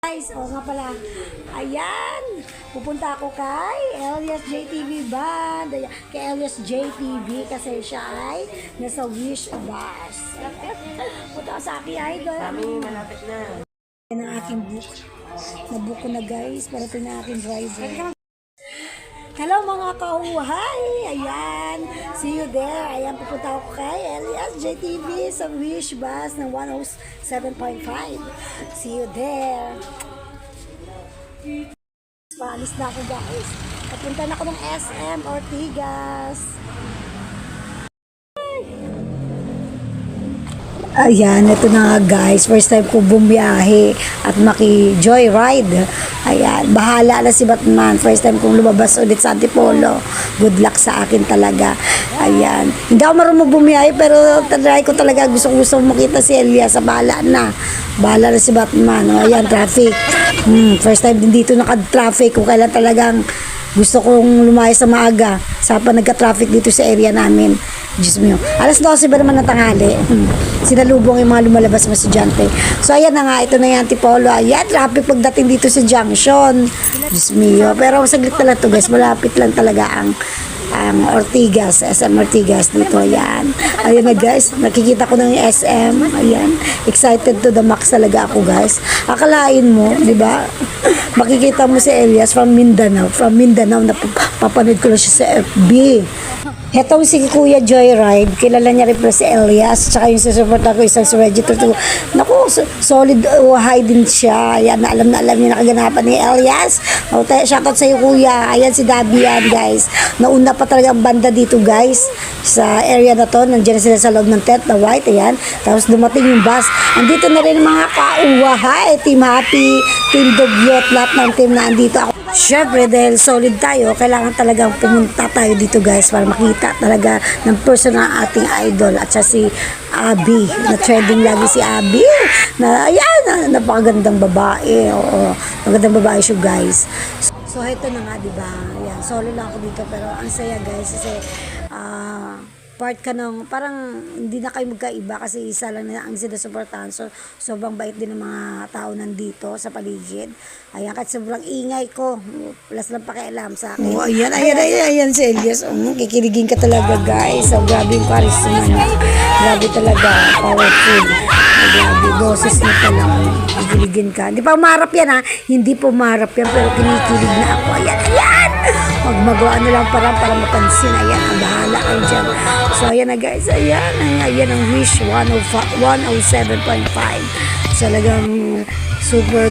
Guys, nga pala, ayan, pupunta ako kay Elias JTV Band, ayan, kay Elias JTV kasi siya ay nasa Wish Bus. Punta sa akin, idol. Kami, malapit na. Yan ang aking book. Nabook ko na guys, para ito na aking driver. Hello mga kauhay! Ayan, see you there. Ayan, pupunta ako kay Elias JTV sa Wish Bus ng 107.5. See you there. Paalis na ako guys. Papunta na ako ng SM Ortigas. Ayan, ito na nga guys. First time ko bumiyahe at maki-joyride. Ayan, bahala na si Batman. First time kong lumabas ulit sa Antipolo. Good luck sa akin talaga. Ayan. Hindi ako marunong bumiyahe pero try ko talaga. Gusto makita si Elias. Bahala na. Bahala na si Batman. Ayan, traffic. First time din dito naka-traffic. Kung kailan talagang gusto kong lumayas sa maaga. Sapa nagka-traffic dito sa area namin. Diyos mo yun. Alas 12 ba naman ng tanghali? Sinalubong yung mga lumalabas na estudyante. So ayan na nga, ito na yung Antipolo. Ayan, traffic pagdating dito sa junction. Diyos mo. Pero saglit na lang to guys. Malapit lang talaga ang Ortigas, SM Ortigas dito. Ayan. Ayan na guys, nakikita ko ng SM. Ayan. Excited to the max talaga ako guys. Akalain mo, di ba? Makikita mo si Elias from Mindanao. From Mindanao, napapanood ko lang siya sa FB. Hetong si Kuya Joyride, kilala niya rin pala si Elias, tsaka yung susuporta ko isang si Reggie Tortuga. Naku, solid high din siya. Ayan, na alam niya nakaganapan ni Elias. O, shoutout sa iyo Kuya. Ayan si Dabi yan guys. Nauna pa talaga ang banda dito guys. Sa area na to, nandiyan sila sa loob ng tent na white. Ayan. Tapos dumating yung bus. Andito na rin mga kauwahay. Team Happy, Team Dugyot, lahat ng team na andito ako. Siyempre, dahil solid tayo, kailangan talagang pumunta tayo dito guys para makita talaga ng person na ating idol at siya si Abby, na trending lagi si Abby, na ayan, napakagandang babae. Oo, magandang babae siya guys. So ito na nga, diba? Ayan, solo lang ako dito pero ang saya guys kasi part ka ng, parang hindi na kayo magkaiba kasi isa lang na ang sinusuportahan. So, sobrang bait din ng mga tao nandito sa paligid. Ayan, kahit sobrang ingay ko. Plus lang pakialam sa akin. Oh, ayan si Elias. Kikiligin ka talaga guys. So, grabe yung charisma niya. Grabe talaga. Powerful. Grabe. Boses niya talaga. Kikiligin ka. Hindi pa umarap yan ha. Hindi pa umarap yan pero kinikilig na ako. Ayan! Magmagawa na lang para mapansin. Ayan, ang bahala kayo dyan. So, ayan na guys. Ayan ang Wish 107.5. Talagang super